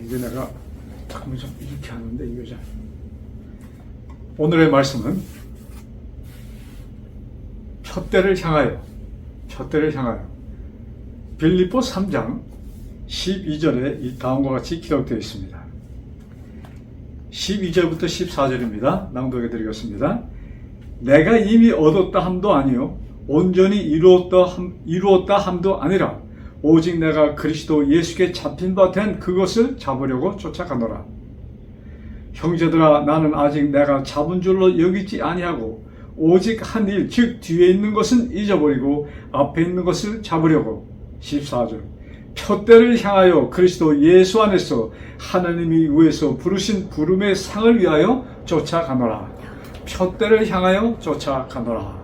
이게 내가 잠깐만 좀 이렇게 하는데 이거 잘. 오늘의 말씀은 푯대를 향하여 빌립보 3장 12절에 이 다음과 같이 기록되어 있습니다. 12절부터 14절입니다. 낭독해 드리겠습니다. 내가 이미 얻었다 함도 아니요 온전히 이루었다 함도 아니라 오직 내가 그리스도 예수께 잡힌 바 된 그것을 잡으려고 쫓아가노라. 형제들아, 나는 아직 내가 잡은 줄로 여기지 아니하고 오직 한 일, 즉 뒤에 있는 것은 잊어버리고 앞에 있는 것을 잡으려고. 14절. 푯대를 향하여 그리스도 예수 안에서 하나님이 위에서 부르신 부름의 상을 위하여 쫓아가노라. 푯대를 향하여 쫓아가노라.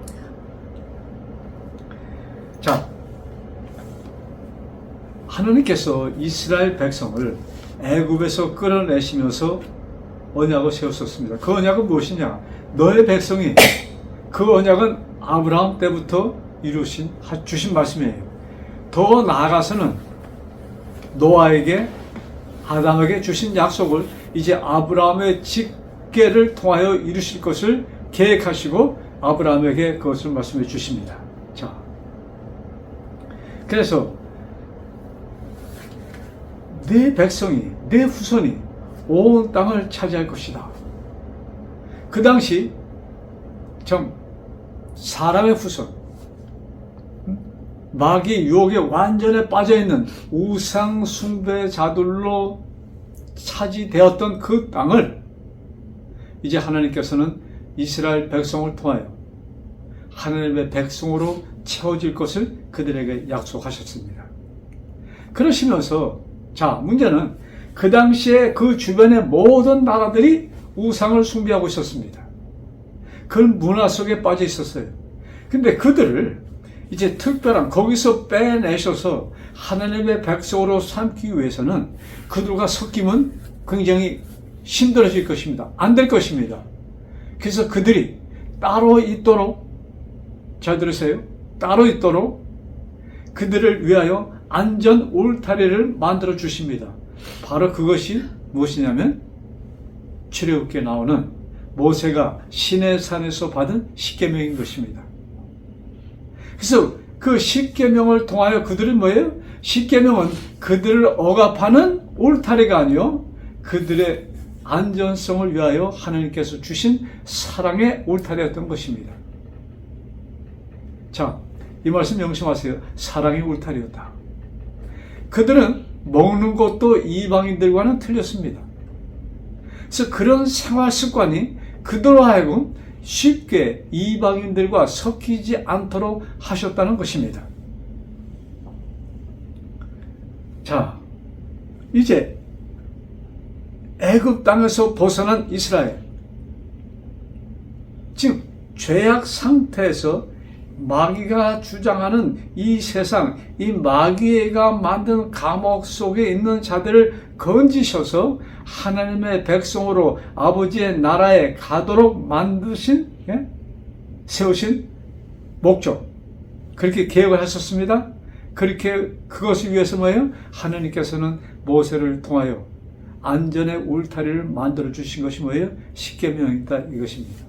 자, 하나님께서 이스라엘 백성을 애굽에서 끌어내시면서 언약을 세웠었습니다. 그 언약은 무엇이냐? 너의 백성이, 그 언약은 아브라함 때부터 주신 말씀이에요. 더 나아가서는 노아에게, 아담에게 주신 약속을 이제 아브라함의 직계를 통하여 이루실 것을 계획하시고 아브라함에게 그것을 말씀해 주십니다. 자, 그래서 내 백성이, 내 후손이 온 땅을 차지할 것이다. 그 당시 사람의 후손, 마귀 유혹에 완전히 빠져있는 우상 숭배자들로 차지되었던 그 땅을 이제 하나님께서는 이스라엘 백성을 통하여 하나님의 백성으로 채워질 것을 그들에게 약속하셨습니다. 그러시면서, 자, 문제는 그 당시에 그 주변의 모든 나라들이 우상을 숭배하고 있었습니다. 그 문화 속에 빠져 있었어요. 근데 그들을 이제 특별한 거기서 빼내셔서 하나님의 백성으로 삼기 위해서는 그들과 섞이면 굉장히 힘들어질 것입니다. 안 될 것입니다. 그래서 그들이 따로 있도록, 잘 들으세요? 따로 있도록 그들을 위하여 안전 울타리를 만들어 주십니다. 바로 그것이 무엇이냐면 출애굽기에 나오는 모세가 시내산에서 받은 십계명인 것입니다. 그래서 그 십계명을 통하여 그들은 뭐예요? 십계명은 그들을 억압하는 울타리가 아니요 그들의 안전성을 위하여 하나님께서 주신 사랑의 울타리였던 것입니다. 자, 이 말씀 명심하세요. 사랑의 울타리였다. 그들은 먹는 것도 이방인들과는 틀렸습니다. 그래서 그런 생활 습관이 그들로 하여금 쉽게 이방인들과 섞이지 않도록 하셨다는 것입니다. 자, 이제 애굽 땅에서 벗어난 이스라엘, 지금 죄악 상태에서 마귀가 주장하는 이 세상, 이 마귀가 만든 감옥 속에 있는 자들을 건지셔서 하나님의 백성으로 아버지의 나라에 가도록 만드신, 세우신 목적, 그렇게 계획을 하셨습니다. 그렇게 그것을 위해서 뭐예요? 하나님께서는 모세를 통하여 안전의 울타리를 만들어 주신 것이 뭐예요? 십계명이다, 이것입니다.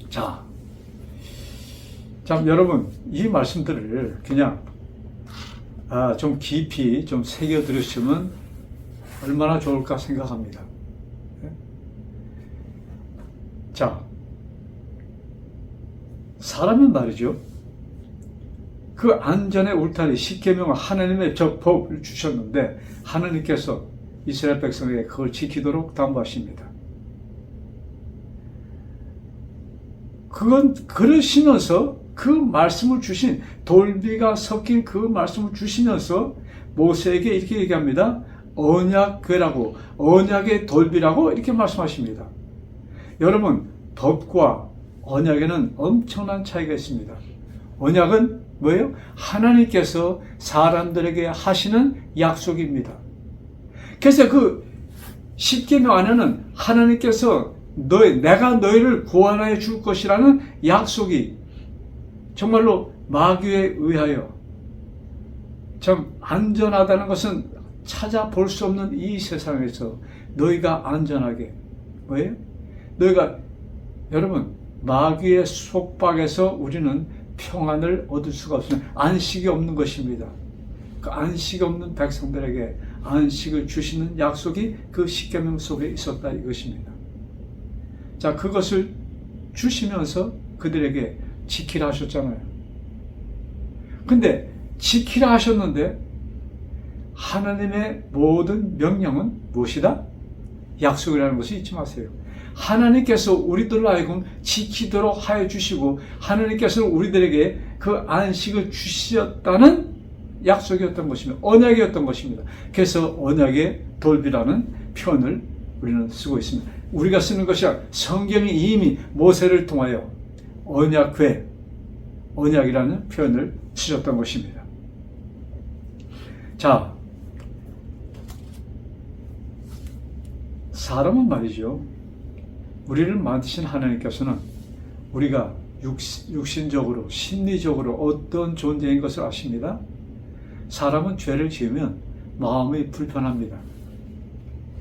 자, 여러분, 이 말씀들을 그냥 좀 깊이 좀 새겨 들으시면 얼마나 좋을까 생각합니다. 자, 사람은 말이죠, 그 안전의 울타리, 십계명은 하나님의 법을 주셨는데 하나님께서 이스라엘 백성에게 그걸 지키도록 당부하십니다. 그건 그러시면서 그 말씀을 주신, 돌비가 섞인 그 말씀을 주시면서 모세에게 이렇게 얘기합니다. 언약궤라고, 언약의 돌비라고 이렇게 말씀하십니다. 여러분, 법과 언약에는 엄청난 차이가 있습니다. 언약은 뭐예요? 하나님께서 사람들에게 하시는 약속입니다. 그래서 그 십계명 안에는 하나님께서 내가 너희를 구원하여 줄 것이라는 약속이 정말로 마귀에 의하여 참 안전하다는 것은 찾아볼 수 없는 이 세상에서 너희가 안전하게, 뭐예요? 너희가, 여러분, 마귀의 속박에서 우리는 평안을 얻을 수가 없습니다. 안식이 없는 것입니다. 그 안식이 없는 백성들에게 안식을 주시는 약속이 그 십계명 속에 있었다 이것입니다. 자, 그것을 주시면서 그들에게 지키라 하셨잖아요. 근데 지키라 하셨는데 하나님의 모든 명령은 무엇이다? 약속이라는 것을 잊지 마세요. 하나님께서 우리들로 하여금 지키도록 하여 주시고 하나님께서 우리들에게 그 안식을 주셨다는 약속이었던 것입니다. 언약이었던 것입니다. 그래서 언약의 돌비라는 표현을 우리는 쓰고 있습니다. 우리가 쓰는 것이 아니라 성경이 이미 모세를 통하여 언약궤, 언약이라는 표현을 쓰셨던 것입니다. 자, 사람은 말이죠. 우리를 만드신 하나님께서는 우리가 육신적으로, 심리적으로 어떤 존재인 것을 아십니다. 사람은 죄를 지으면 마음이 불편합니다.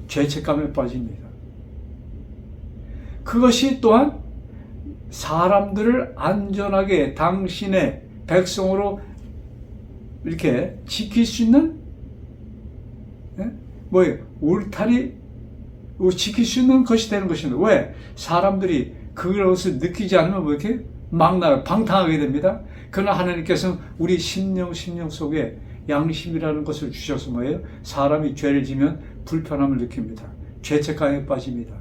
죄책감에 빠집니다. 그것이 또한 사람들을 안전하게 당신의 백성으로 이렇게 지킬 수 있는 뭐예요? 울타리 지킬 수 있는 것이 되는 것입니다. 왜? 사람들이 그것을 느끼지 않으면 뭐 이렇게 막 나가 방탕하게 됩니다. 그러나 하나님께서는 우리 심령 속에 양심이라는 것을 주셔서 뭐예요? 사람이 죄를 지면 불편함을 느낍니다. 죄책감에 빠집니다.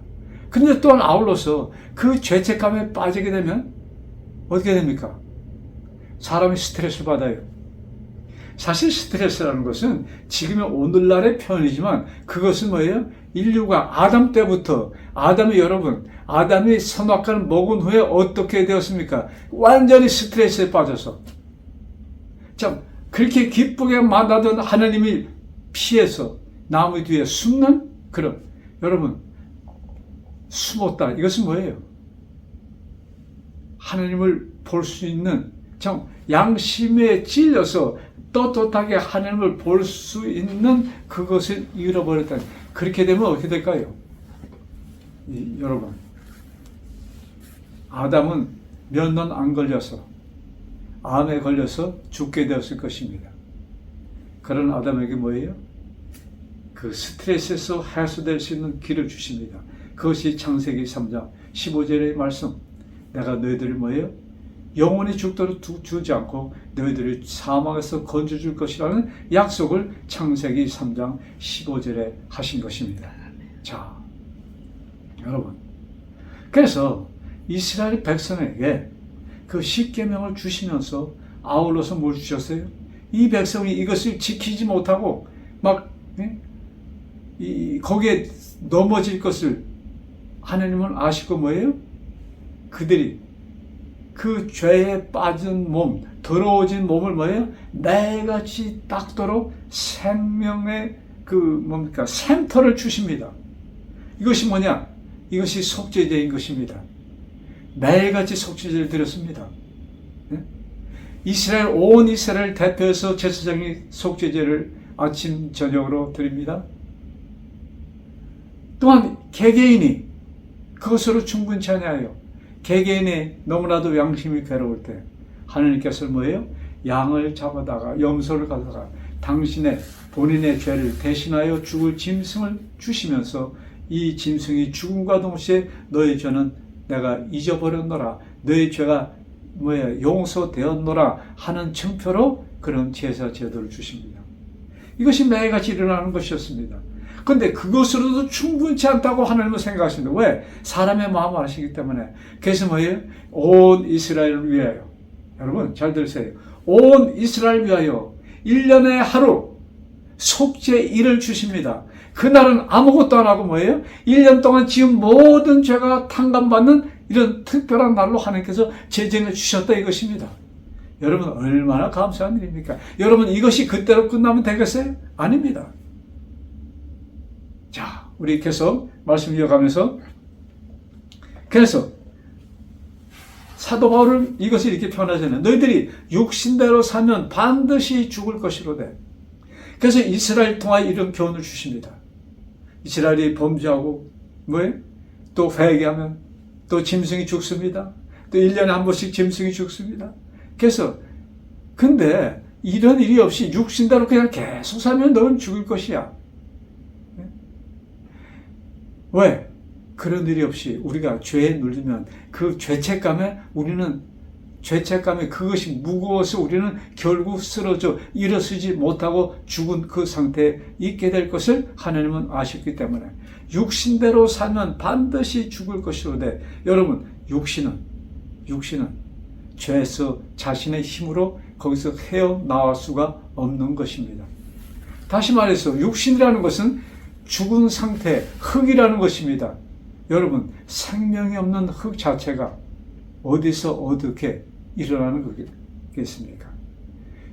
그런데 또한 아울러서 그 죄책감에 빠지게 되면 어떻게 됩니까? 사람이 스트레스를 받아요. 사실 스트레스라는 것은 지금의 오늘날의 표현이지만 그것은 뭐예요? 인류가 아담 때부터 아담이 선악과를 먹은 후에 어떻게 되었습니까? 완전히 스트레스에 빠져서 참 그렇게 기쁘게 만나던 하나님이 피해서 나무 뒤에 숨는 그런 여러분 숨었다. 이것은 뭐예요? 하나님을 볼 수 있는 참 양심에 찔려서 떳떳하게 하나님을 볼 수 있는 그것을 잃어버렸다. 그렇게 되면 어떻게 될까요? 여러분, 아담은 몇 년 안 걸려서 암에 걸려서 죽게 되었을 것입니다. 그런 아담에게 뭐예요? 그 스트레스에서 해소될 수 있는 길을 주십니다. 그것이 창세기 3장 15절의 말씀. 내가 너희들을 뭐예요? 영원히 죽도록 주지 않고 너희들을 사망에서 건져줄 것이라는 약속을 창세기 3장 15절에 하신 것입니다. 자, 여러분, 그래서 이스라엘 백성에게 그 십계명을 주시면서 아울러서 뭘 주셨어요? 이 백성이 이것을 지키지 못하고 막 거기에 넘어질 것을 하나님은 아시고 뭐예요? 그들이 그 죄에 빠진 몸, 더러워진 몸을 뭐예요? 매일같이 닦도록 생명의 샘터를 주십니다. 이것이 뭐냐? 이것이 속죄제인 것입니다. 매일같이 속죄제를 드렸습니다. 온 이스라엘 대표해서 제사장이 속죄제를 아침 저녁으로 드립니다. 또한 개개인이 그것으로 충분치 아니하여 개개인이 너무나도 양심이 괴로울 때 하나님께서 뭐예요? 양을 잡아다가 염소를 가져다가 본인의 죄를 대신하여 죽을 짐승을 주시면서 이 짐승이 죽음과 동시에 너의 죄는 내가 잊어버렸노라, 너의 죄가 용서되었노라 하는 증표로 그런 제사 제도를 주십니다. 이것이 매일같이 일어나는 것이었습니다. 그런데 그것으로도 충분치 않다고 하나님은 생각하십니다. 왜? 사람의 마음을 아시기 때문에. 그래서 뭐예요? 온 이스라엘을 위하여. 여러분 잘 들으세요. 온 이스라엘 위하여 1년에 하루 속죄일을 주십니다. 그날은 아무것도 안 하고 뭐예요? 1년 동안 지은 모든 죄가 탕감받는 이런 특별한 날로 하나님께서 제정해 주셨다 이것입니다. 여러분 얼마나 감사한 일입니까? 여러분 이것이 그때로 끝나면 되겠어요? 아닙니다. 자, 우리 계속 말씀 이어가면서 그래서 사도 바울은 이것을 이렇게 표현하잖아요. 너희들이 육신대로 살면 반드시 죽을 것이로되 그래서 이스라엘 통하여 이런 교훈을 주십니다. 이스라엘이 범죄하고 뭐예요? 또 회개하면 또 짐승이 죽습니다. 또 1년에 한 번씩 짐승이 죽습니다. 그래서 근데 이런 일이 없이 육신대로 그냥 계속 살면 너는 죽을 것이야. 왜? 그런 일이 없이 우리가 죄에 눌리면 그 죄책감에 그것이 무거워서 우리는 결국 쓰러져 일어서지 못하고 죽은 그 상태에 있게 될 것을 하나님은 아셨기 때문에 육신대로 살면 반드시 죽을 것이로되 여러분 육신은 죄에서 자신의 힘으로 거기서 헤어나올 수가 없는 것입니다. 다시 말해서 육신이라는 것은 죽은 상태, 흙이라는 것입니다. 여러분 생명이 없는 흙 자체가 어디서 어떻게 일어나는 거겠습니까?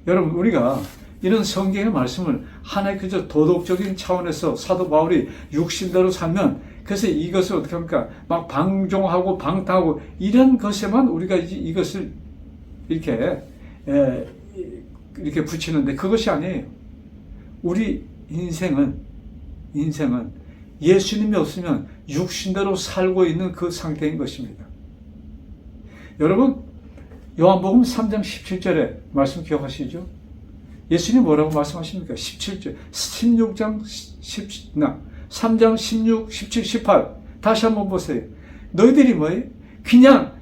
여러분 우리가 이런 성경의 말씀을 하나의 그저 도덕적인 차원에서 사도 바울이 육신대로 살면 그래서 이것을 어떻게 합니까? 막 방종하고 방탕하고 이런 것에만 우리가 이것을 이렇게 붙이는데 그것이 아니에요. 우리 인생은 예수님이 없으면 육신대로 살고 있는 그 상태인 것입니다. 여러분 요한복음 3장 17절에 말씀 기억하시죠? 예수님 뭐라고 말씀하십니까? 17절, 3장 16, 17, 18 다시 한번 보세요. 너희들이 뭐예요? 그냥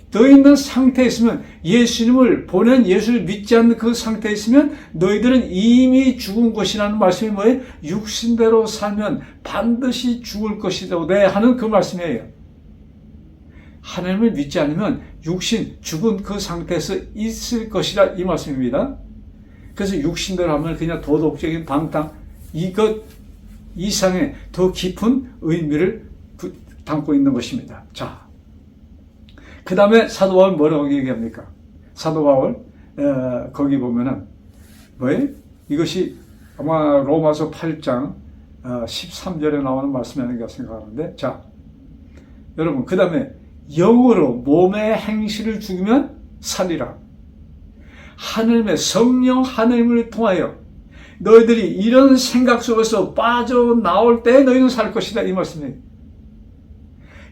너 있는 상태에 있으면 예수님을 보낸 예수를 믿지 않는 그 상태에 있으면 너희들은 이미 죽은 것이라는 말씀이 뭐예요? 육신대로 살면 반드시 죽을 것이라고 하는 그 말씀이에요. 하나님을 믿지 않으면 육신 죽은 그 상태에서 있을 것이라 이 말씀입니다. 그래서 육신대로 하면 그냥 도덕적인 방탕 이것 이상의 더 깊은 의미를 담고 있는 것입니다. 자, 그 다음에 사도 바울 뭐라고 얘기합니까? 사도 바울 거기 보면은 뭐예요? 이것이 아마 로마서 8장 13절에 나오는 말씀이 아닌가 생각하는데 자, 여러분 그 다음에 영으로 몸의 행실을 죽이면 살리라. 하나님의 성령 하나님을 통하여 너희들이 이런 생각 속에서 빠져나올 때 너희는 살 것이다 이 말씀이에요.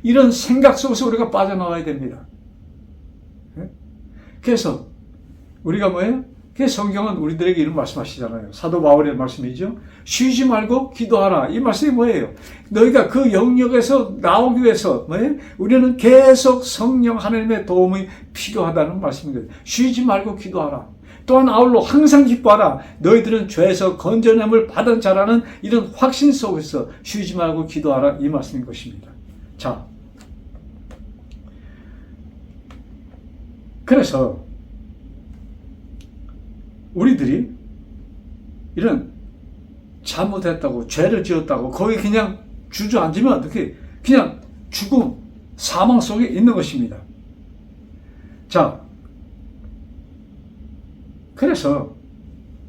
이런 생각 속에서 우리가 빠져나와야 됩니다. 그래서 우리가 뭐예요? 그래서 성경은 우리들에게 이런 말씀하시잖아요. 사도 바울의 말씀이죠. 쉬지 말고 기도하라. 이 말씀이 뭐예요? 너희가 그 영역에서 나오기 위해서 뭐예요? 우리는 계속 성령 하나님의 도움이 필요하다는 말씀입니다. 쉬지 말고 기도하라. 또한 아울러 항상 기뻐하라. 너희들은 죄에서 건져냄을 받은 자라는 이런 확신 속에서 쉬지 말고 기도하라. 이 말씀인 것입니다. 자, 그래서 우리들이 이런 잘못했다고 죄를 지었다고 거기 그냥 주저앉으면 어떻게 그냥 죽음 사망 속에 있는 것입니다. 자, 그래서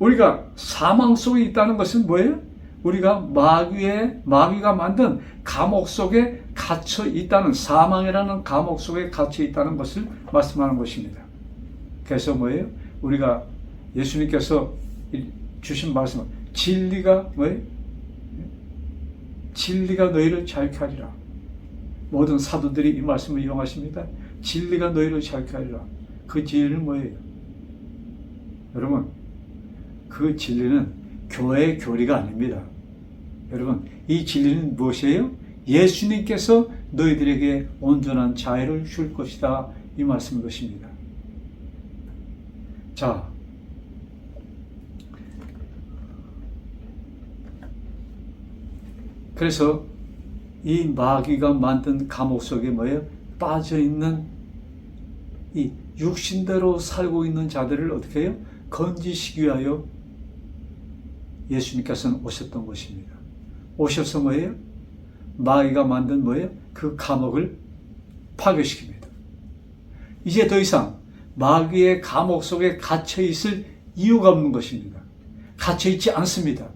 우리가 사망 속에 있다는 것은 뭐예요? 우리가 마귀가 만든 감옥 속에 갇혀 있다는 사망이라는 감옥 속에 갇혀 있다는 것을 말씀하는 것입니다. 그래서 뭐예요? 우리가 예수님께서 주신 말씀은 진리가 뭐예요? 진리가 너희를 자유케 하리라. 모든 사도들이 이 말씀을 이용하십니다. 진리가 너희를 자유케 하리라. 그 진리는 뭐예요? 여러분, 그 진리는 교회의 교리가 아닙니다. 여러분, 이 진리는 무엇이에요? 예수님께서 너희들에게 온전한 자유를 줄 것이다. 이 말씀인 것입니다. 자, 그래서 이 마귀가 만든 감옥 속에 뭐예요? 빠져있는 이 육신대로 살고 있는 자들을 어떻게 해요? 건지시기 위하여 예수님께서는 오셨던 것입니다. 오셔서 뭐예요? 마귀가 만든 뭐예요? 그 감옥을 파괴시킵니다. 이제 더 이상 마귀의 감옥 속에 갇혀 있을 이유가 없는 것입니다. 갇혀 있지 않습니다.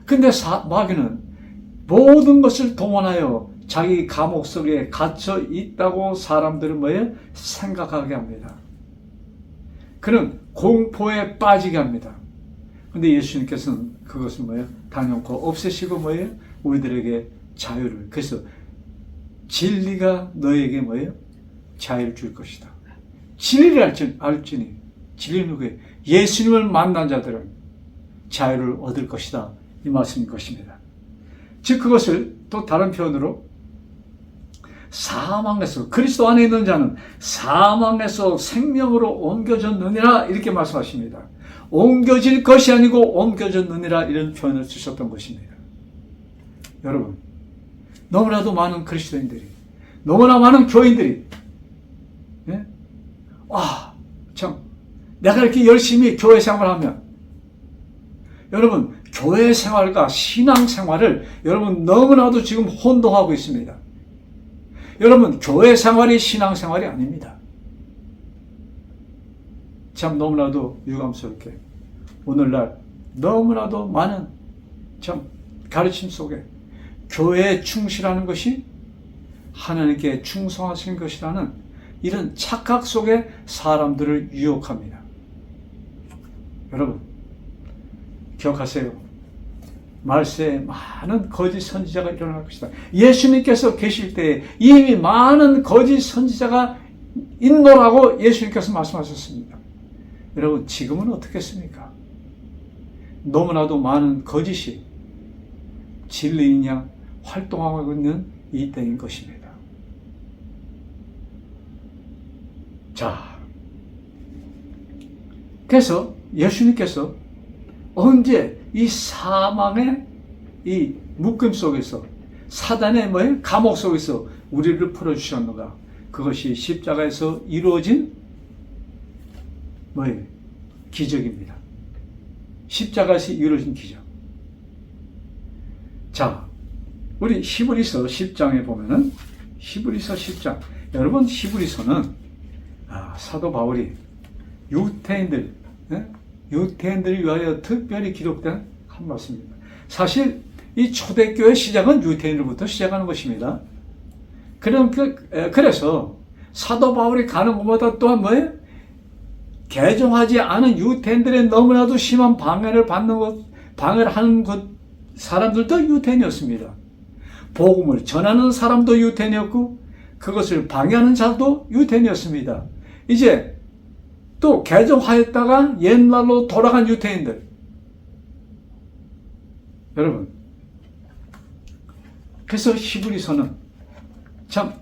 근데 마귀는 모든 것을 동원하여 자기 감옥 속에 갇혀 있다고 사람들은 뭐예요? 생각하게 합니다. 그는 공포에 빠지게 합니다. 근데 예수님께서는 그것을 뭐예요? 단연코 없애시고 뭐예요? 우리들에게 자유를. 그래서 진리가 너에게 뭐예요? 자유를 줄 것이다. 진리를 알지니 진리는 누구예요? 예수님을 만난 자들은 자유를 얻을 것이다. 이 말씀인 것입니다. 즉 그것을 또 다른 표현으로 사망에서 그리스도 안에 있는 자는 사망에서 생명으로 옮겨졌느니라 이렇게 말씀하십니다. 옮겨질 것이 아니고 옮겨졌느니라 이런 표현을 쓰셨던 것입니다. 여러분 너무나도 많은 그리스도인들이 너무나 많은 교인들이 예? 참 내가 이렇게 열심히 교회 생활하면 여러분 교회 생활과 신앙 생활을 여러분 너무나도 지금 혼동하고 있습니다. 여러분 교회 생활이 신앙 생활이 아닙니다. 참 너무나도 유감스럽게 오늘날 너무나도 많은 참 가르침 속에 교회에 충실하는 것이 하나님께 충성하신 것이라는 이런 착각 속에 사람들을 유혹합니다. 여러분 기억하세요. 말세에 많은 거짓 선지자가 일어날 것이다. 예수님께서 계실 때에 이미 많은 거짓 선지자가 있노라고 예수님께서 말씀하셨습니다. 여러분 지금은 어떻겠습니까? 너무나도 많은 거짓이 진리인 양 활동하고 있는 이 때인 것입니다. 자, 그래서 예수님께서 언제 이 사망의 이 묶임 속에서 사단의 뭐예요? 감옥 속에서 우리를 풀어주셨는가? 그것이 십자가에서 이루어진 뭐예요? 기적입니다. 십자가에서 이루어진 기적. 자, 우리 히브리서 10장에 보면은 히브리서 10장. 여러분 히브리서는 사도 바울이 유태인들을 위하여 특별히 기록된 한 말씀입니다. 사실 이 초대교회 시작은 유태인으로부터 시작하는 것입니다. 그래서 사도 바울이 가는 곳마다 또한 뭐예요? 개종하지 않은 유태인들의 너무나도 심한 방해를 하는 사람들도 유태인이었습니다. 복음을 전하는 사람도 유태인이었고 그것을 방해하는 자도 유태인이었습니다. 이제 또 개종하였다가 옛날로 돌아간 유태인들. 여러분 그래서 히브리서는 참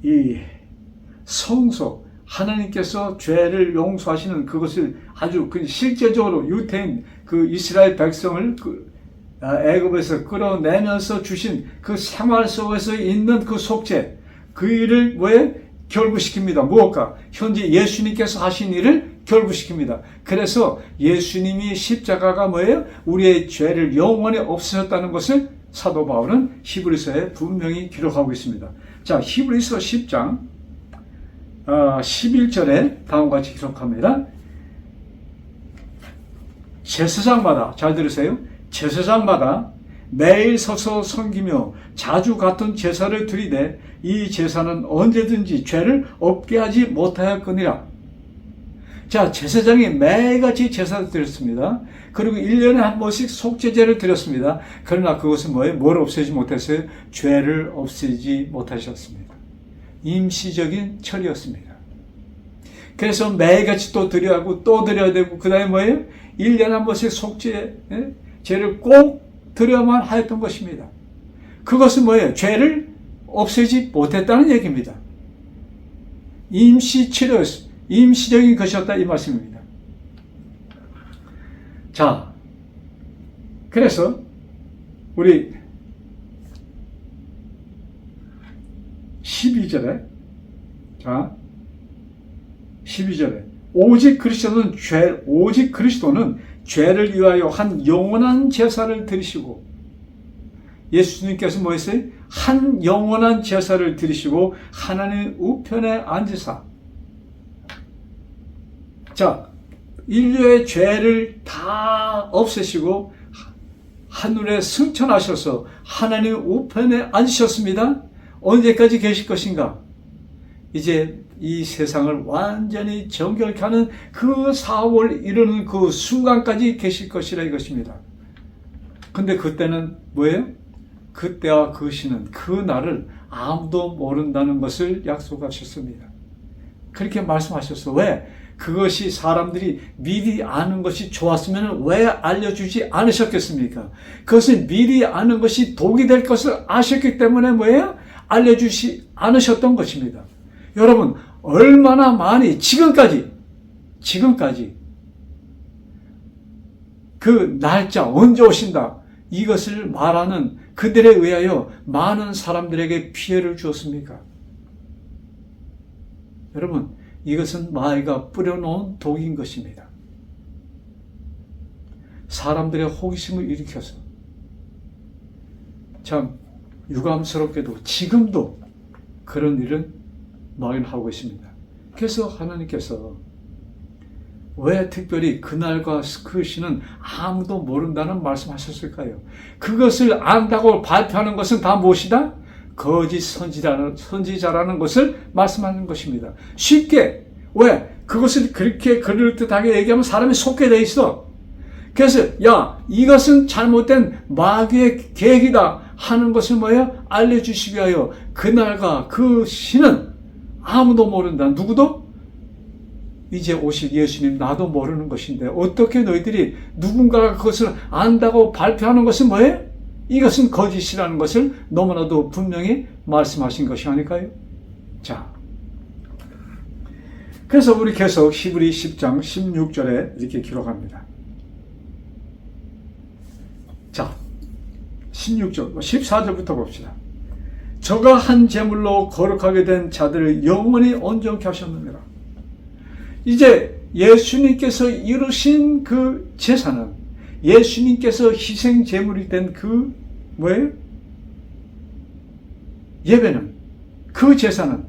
이 성소 하나님께서 죄를 용서하시는 그것을 아주 실제적으로 유태인 이스라엘 백성을 애굽에서 끌어내면서 주신 그 생활 속에서 있는 그 속죄 그 일을 결부시킵니다. 무엇과? 현재 예수님께서 하신 일을 결부시킵니다. 그래서 예수님이 십자가가 우리의 죄를 영원히 없애셨다는 것을 사도 바울은 히브리서에 분명히 기록하고 있습니다. 자, 히브리서 10장 11절에 다음과 같이 기록합니다. 제사장마다, 잘 들으세요. 제사장마다 매일 서서 섬기며 자주 같은 제사를 드리되 이 제사는 언제든지 죄를 없게 하지 못하였거니라. 자, 제사장이 매일같이 제사를 드렸습니다. 그리고 1년에 한 번씩 속죄제를 드렸습니다. 그러나 그것은 뭘 없애지 못했어요? 죄를 없애지 못하셨습니다. 임시적인 처리였습니다. 그래서 매일같이 또 드려야 하고 또 드려야 되고 그 다음에 1년에 한 번씩 속죄제를 꼭 드려야만 하였던 것입니다. 그것은 죄를 없애지 못했다는 얘기입니다. 임시치료였습니다. 임시적인 것이었다 이 말씀입니다. 자, 그래서 우리 12절에 오직 그리스도는 죄를 위하여 한 영원한 제사를 드리시고 예수님께서 뭐였어요? 한 영원한 제사를 드리시고 하나님 우편에 앉으사 자, 인류의 죄를 다 없애시고 하늘에 승천하셔서 하나님 우편에 앉으셨습니다. 언제까지 계실 것인가? 이제 이 세상을 완전히 정결케 하는 그 사업을 이루는 그 순간까지 계실 것이라 이것입니다. 근데 그때는 뭐예요? 그때와 그 시는 그 날을 아무도 모른다는 것을 약속하셨습니다. 그렇게 말씀하셨어. 왜? 그것이 사람들이 미리 아는 것이 좋았으면 왜 알려주지 않으셨겠습니까? 그것은 미리 아는 것이 독이 될 것을 아셨기 때문에 뭐예요? 알려주지 않으셨던 것입니다. 여러분, 얼마나 많이 지금까지 그 날짜 언제 오신다 이것을 말하는 그들에 의하여 많은 사람들에게 피해를 주었습니까? 여러분, 이것은 마귀가 뿌려놓은 독인 것입니다. 사람들의 호기심을 일으켜서 참 유감스럽게도 지금도 그런 일은 마귀는 하고 있습니다. 그래서 하나님께서 왜 특별히 그날과 그 시는 아무도 모른다는 말씀하셨을까요? 그것을 안다고 발표하는 것은 다 무엇이다? 거짓 선지자라는 것을 말씀하는 것입니다. 쉽게, 왜? 그것을 그렇게 그럴듯하게 얘기하면 사람이 속게 돼 있어. 그래서 야, 이것은 잘못된 마귀의 계획이다 하는 것을 뭐야? 알려주시기 위하여 그날과 그 시는 아무도 모른다. 누구도? 이제 오실 예수님 나도 모르는 것인데 어떻게 너희들이 누군가가 그것을 안다고 발표하는 것은 뭐예요? 이것은 거짓이라는 것을 너무나도 분명히 말씀하신 것이 아닐까요? 자, 그래서 우리 계속 히브리 10장 16절에 이렇게 기록합니다. 자, 16절, 14절부터 봅시다. 저가 한 제물로 거룩하게 된 자들을 영원히 온전케 하셨느니라. 이제 예수님께서 이루신 그 제사는 예수님께서 희생 제물이 된 그 뭐예요? 예배는 그 제사는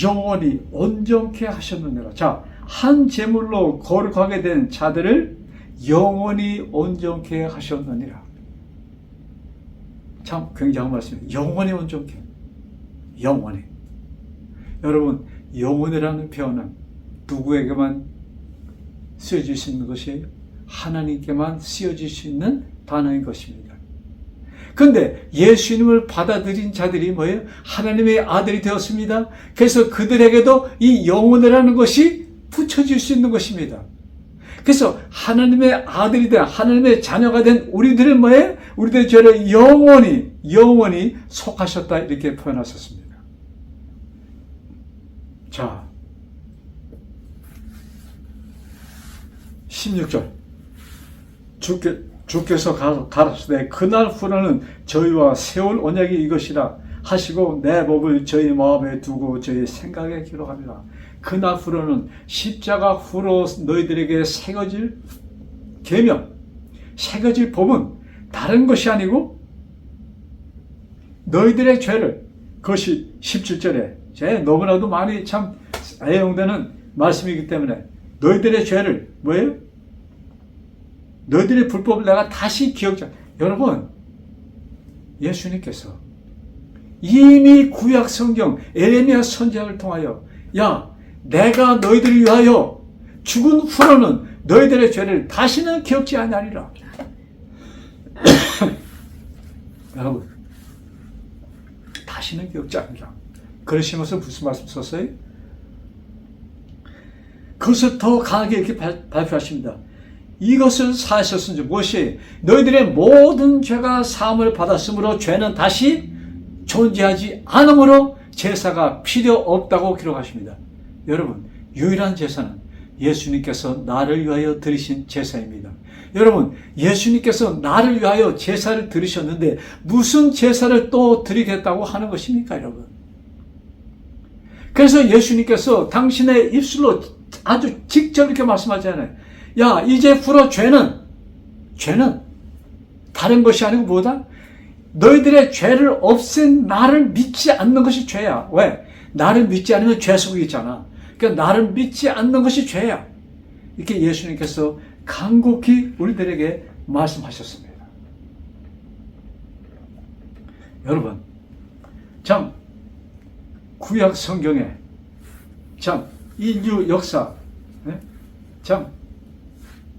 영원히 온전케 하셨느니라. 자, 한 제물로 거룩하게 된 자들을 영원히 온전케 하셨느니라. 참 굉장한 말씀이에요. 영원히 온전케. 영원히. 여러분, 영원이라는 표현은 누구에게만 쓰여질 수 있는 것이에요? 하나님께만 쓰여질 수 있는 단어인 것입니다. 그런데 예수님을 받아들인 자들이 뭐예요? 하나님의 아들이 되었습니다. 그래서 그들에게도 이 영원이라는 것이 붙여질 수 있는 것입니다. 그래서 하나님의 아들이 된 하나님의 자녀가 된 우리들은 뭐예요? 우리들의 죄를 영원히 속하셨다 이렇게 표현하셨습니다. 자, 16절 주께서 가라사대 그날 후로는 저희와 세울 언약이 이것이라 하시고 내 법을 저희 마음에 두고 저희 생각에 기록합니다. 그날 후로는 십자가 후로 너희들에게 새겨질 계명, 새겨질 법은 다른 것이 아니고 너희들의 죄를, 그것이 17절에 너무나도 많이 참 애용되는 말씀이기 때문에 너희들의 죄를 뭐예요? 너희들의 불법을 내가 다시 기억자. 여러분, 예수님께서 이미 구약 성경 에레미야 선지자를 통하여 야, 내가 너희들을 위하여 죽은 후로는 너희들의 죄를 다시는 기억지 아니하리라. 여러분, 다시는 기억지 않으리라. 그러시면서 무슨 말씀 썼어요? 그것을 더 강하게 이렇게 발표하십니다. 이것을 사하셨은지 무엇이 너희들의 모든 죄가 사함을 받았으므로 죄는 다시 존재하지 않으므로 제사가 필요 없다고 기록하십니다. 여러분, 유일한 제사는 예수님께서 나를 위하여 드리신 제사입니다. 여러분, 예수님께서 나를 위하여 제사를 드리셨는데 무슨 제사를 또 드리겠다고 하는 것입니까, 여러분? 그래서 예수님께서 당신의 입술로 아주 직접 이렇게 말씀하잖아요. 야, 이제 후로 죄는 다른 것이 아니고 뭐다? 너희들의 죄를 없앤 나를 믿지 않는 것이 죄야. 왜? 나를 믿지 않으면 죄 속에 있잖아. 그러니까 나를 믿지 않는 것이 죄야. 이렇게 예수님께서 간곡히 우리들에게 말씀하셨습니다. 여러분, 참 구약 성경에 참 인류 역사, 참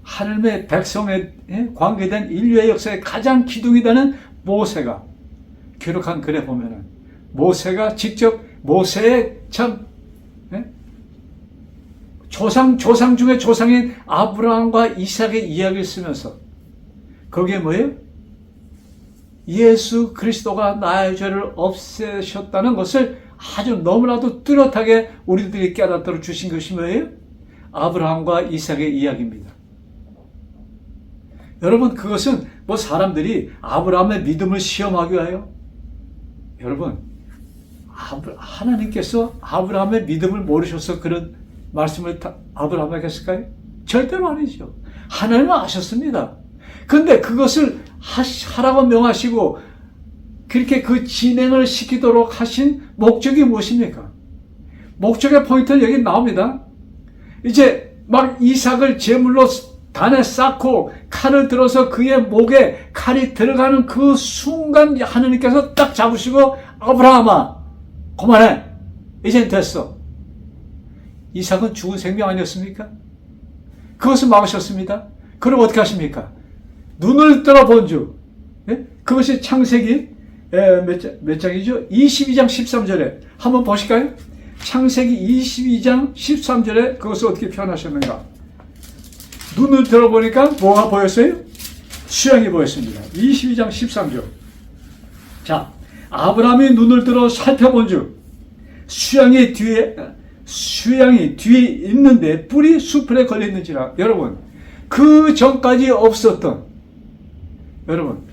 하늘의 백성에 관계된 인류의 역사의 가장 기둥이라는 모세가 기록한 글에 보면은 모세가 직접 모세의 참 조상 중에 조상인 아브라함과 이삭의 이야기를 쓰면서 거기에 뭐예요? 예수 그리스도가 나의 죄를 없애셨다는 것을 아주 너무나도 뚜렷하게 우리들이 깨닫도록 주신 것이 뭐예요? 아브라함과 이삭의 이야기입니다. 여러분, 그것은 뭐 사람들이 아브라함의 믿음을 시험하기 위하여, 여러분, 하나님께서 아브라함의 믿음을 모르셔서 그런 말씀을 아브라함에게 했을까요? 절대로 아니죠. 하나님은 아셨습니다. 근데 그것을 하라고 명하시고 그렇게 그 진행을 시키도록 하신 목적이 무엇입니까? 목적의 포인트는 여기 나옵니다. 이제 막 이삭을 제물로 단에 쌓고 칼을 들어서 그의 목에 칼이 들어가는 그 순간 하나님께서 딱 잡으시고 아브라함아 그만해 이젠 됐어. 이삭은 죽은 생명 아니었습니까? 그것을 막으셨습니다. 그럼 어떻게 하십니까? 눈을 떠나 본즉 그것이 창세기 몇 장이죠? 22장 13절에 한번 보실까요? 창세기 22장 13절에 그것을 어떻게 표현하셨는가? 눈을 들어보니까 뭐가 보였어요? 수양이 보였습니다. 22장 13절. 자, 아브라함이 눈을 들어 살펴본즉 수양이 뒤에 있는데 뿔이 수풀에 걸려 있는지라. 여러분, 그 전까지 없었던, 여러분,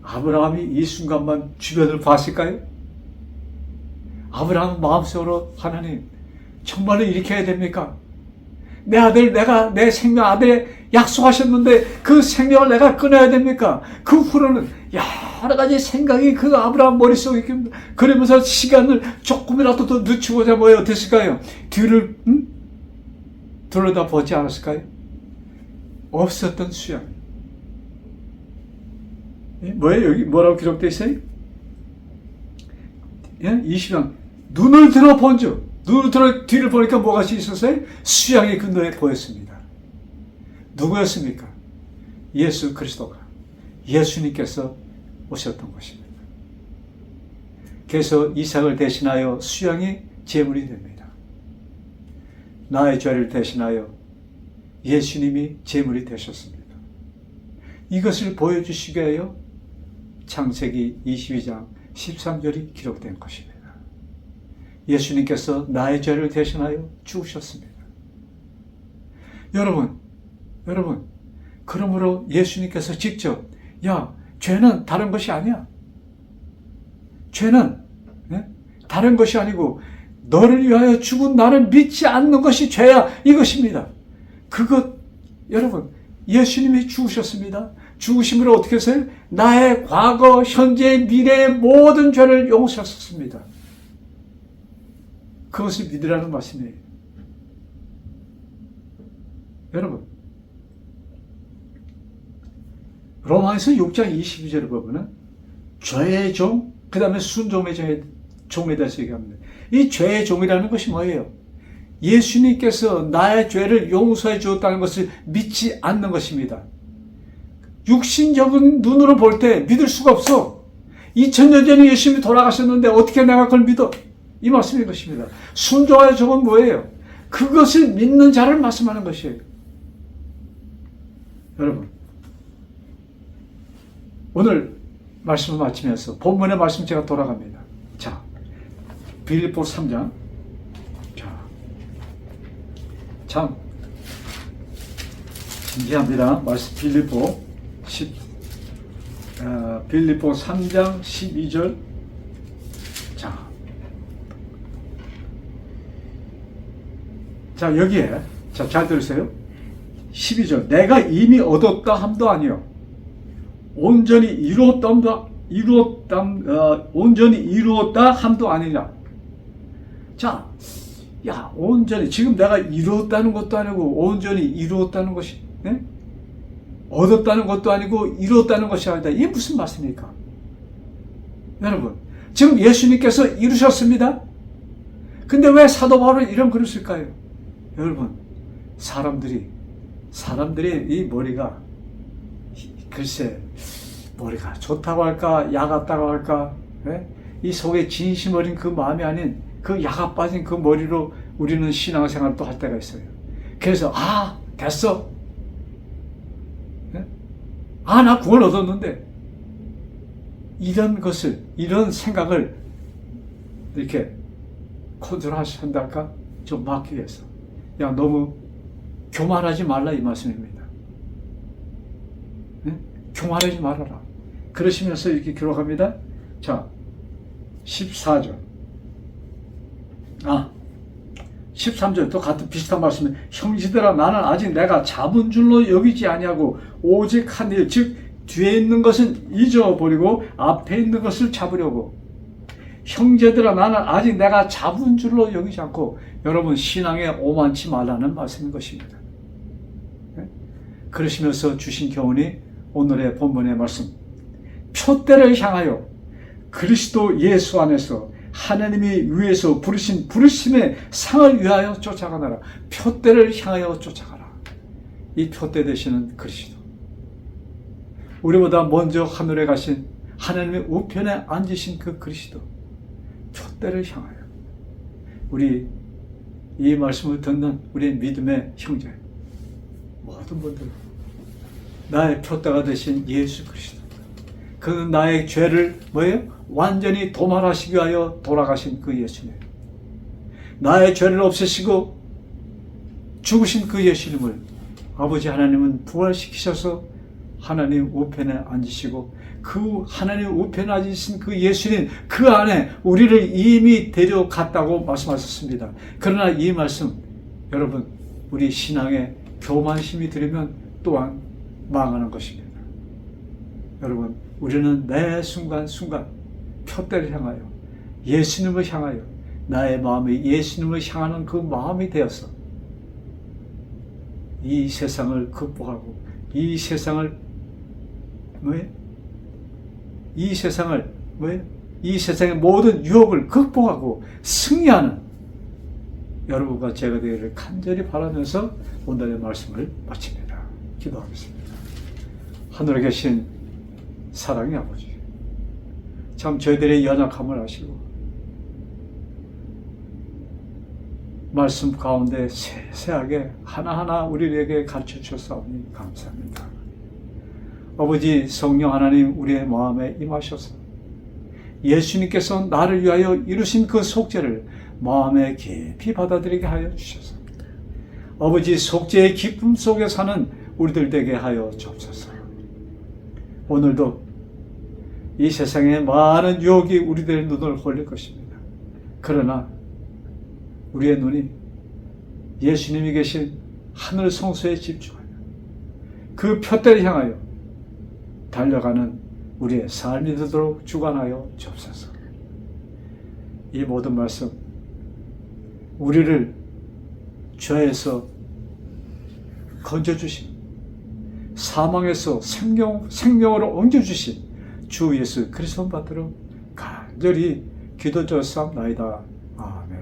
아브라함이 이 순간만 주변을 봤을까요? 아브라함은 마음속으로 하나님, 정말로 이렇게 해야 됩니까? 내 아들, 내 생명 아들에 약속하셨는데 그 생명을 내가 끊어야 됩니까? 그 후로는 여러 가지 생각이 그 아브라함 머릿속에 있습니다. 그러면서 시간을 조금이라도 더 늦추고자 뭐예요? 어땠을까요? 뒤를 둘러다 보지 않았을까요? 없었던 수양. 뭐예요? 여기 뭐라고 기록되어 있어요? 20장. 눈을 들어 본즉, 눈을 들어 뒤를 보니까 뭐가 있었어요? 수양이 그 눈에 보였습니다. 누구였습니까? 예수 그리스도가, 예수님께서 오셨던 것입니다. 그래서 이삭을 대신하여 수양이 제물이 됩니다. 나의 죄를 대신하여 예수님이 제물이 되셨습니다. 이것을 보여주시기 위하여 창세기 22장 13절이 기록된 것입니다. 예수님께서 나의 죄를 대신하여 죽으셨습니다. 여러분, 그러므로 예수님께서 직접 죄는 다른 것이 아니야. 죄는 다른 것이 아니고 너를 위하여 죽은 나를 믿지 않는 것이 죄야, 이것입니다. 여러분, 예수님이 죽으셨습니다. 죽으심으로 어떻게 했어요? 나의 과거, 현재, 미래의 모든 죄를 용서하셨습니다. 그것을 믿으라는 말씀이에요. 여러분, 로마에서 6장 22절을 보면은 죄의 종, 그 다음에 순종의 종에 대해서 얘기합니다. 이 죄의 종이라는 것이 뭐예요? 예수님께서 나의 죄를 용서해 주었다는 것을 믿지 않는 것입니다. 육신적인 눈으로 볼 때 믿을 수가 없어. 2000년 전에 예수님이 돌아가셨는데 어떻게 내가 그걸 믿어? 이 말씀인 것입니다. 순종의 종은 뭐예요? 그것을 믿는 자를 말씀하는 것이에요. 여러분, 오늘 말씀을 마치면서 본문의 말씀 제가 돌아갑니다. 자, 빌립보 3장. 자, 참 신기합니다. 말씀 빌립보 3장 12절. 자, 여기에, 잘 들으세요. 12절. 내가 이미 얻었다 함도 아니요. 온전히 이루었다 함도 아니냐. 자, 온전히, 지금 내가 이루었다는 것도 아니고, 온전히 이루었다는 것이, 얻었다는 것도 아니고, 이루었다는 것이 아니다. 이게 무슨 말씀입니까? 여러분, 지금 예수님께서 이루셨습니다. 근데 왜 사도 바울은 이런 글을 쓸까요? 여러분, 사람들의 이 머리가, 글쎄, 머리가 좋다고 할까, 야 같다고 할까, 예? 이 속에 진심 어린 그 마음이 아닌 그 야가 빠진 그 머리로 우리는 신앙생활을 또 할 때가 있어요. 그래서, 됐어. 예? 나 구원 얻었는데. 이런 생각을 이렇게 컨트롤한달까? 좀 막기 위해서. 너무 교만하지 말라 이 말씀입니다. 네? 교만하지 말아라. 그러시면서 이렇게 기록합니다. 자, 14절. 13절 또 같은 비슷한 말씀에 형제들아 나는 아직 내가 잡은 줄로 여기지 아니하고 오직 한 일, 즉 뒤에 있는 것은 잊어버리고 앞에 있는 것을 잡으려고. 형제들아 나는 아직 내가 잡은 줄로 여기지 않고. 여러분, 신앙에 오만치 말라는 말씀인 것입니다. 그러시면서 주신 교훈이 오늘의 본문의 말씀. 표대를 향하여 그리스도 예수 안에서 하나님이 위에서 부르신 부르심의 상을 위하여 쫓아가느라. 표대를 향하여 쫓아가라. 이 표대 되시는 그리스도. 우리보다 먼저 하늘에 가신 하나님의 우편에 앉으신 그 그리스도. 표대를 향하여. 우리 이 말씀을 듣는 우리 믿음의 형제, 모든 분들, 나의 표대가 되신 예수 그리스도. 그는 나의 죄를 완전히 도말하시기 위하여 돌아가신 그 예수님. 나의 죄를 없애시고 죽으신 그 예수님을 아버지 하나님은 부활시키셔서 하나님 우편에 앉으시고, 그 하나님 우편에 앉으신 그 예수님, 그 안에 우리를 이미 데려갔다고 말씀하셨습니다. 그러나 이 말씀, 여러분, 우리 신앙에 교만심이 들으면 또한 망하는 것입니다. 여러분, 우리는 매 순간순간 표대를 향하여, 예수님을 향하여, 나의 마음이 예수님을 향하는 그 마음이 되어서 이 세상을 극복하고, 이 세상의 모든 유혹을 극복하고 승리하는 여러분과 제가 되기를 간절히 바라면서 오늘의 말씀을 마칩니다. 기도하겠습니다. 하늘에 계신 사랑의 아버지, 참 저희들의 연약함을 아시고 말씀 가운데 세세하게 하나하나 우리에게 가르쳐 주셨사오니 감사합니다. 아버지, 성령 하나님 우리의 마음에 임하셔서 예수님께서 나를 위하여 이루신 그 속죄를 마음에 깊이 받아들이게 하여 주셔서 아버지, 속죄의 기쁨 속에 사는 우리들 되게 하여 주옵소서. 오늘도 이 세상에 많은 유혹이 우리들의 눈을 홀릴 것입니다. 그러나 우리의 눈이 예수님이 계신 하늘 성소에 집중하여 그 표대를 향하여 달려가는 우리의 삶이 되도록 주관하여 주옵소서. 이 모든 말씀, 우리를 죄에서 건져주신, 사망에서 생명으로 옮겨주신 주 예수 그리스도 받들어 간절히 기도드렸사옵나이다. 아멘.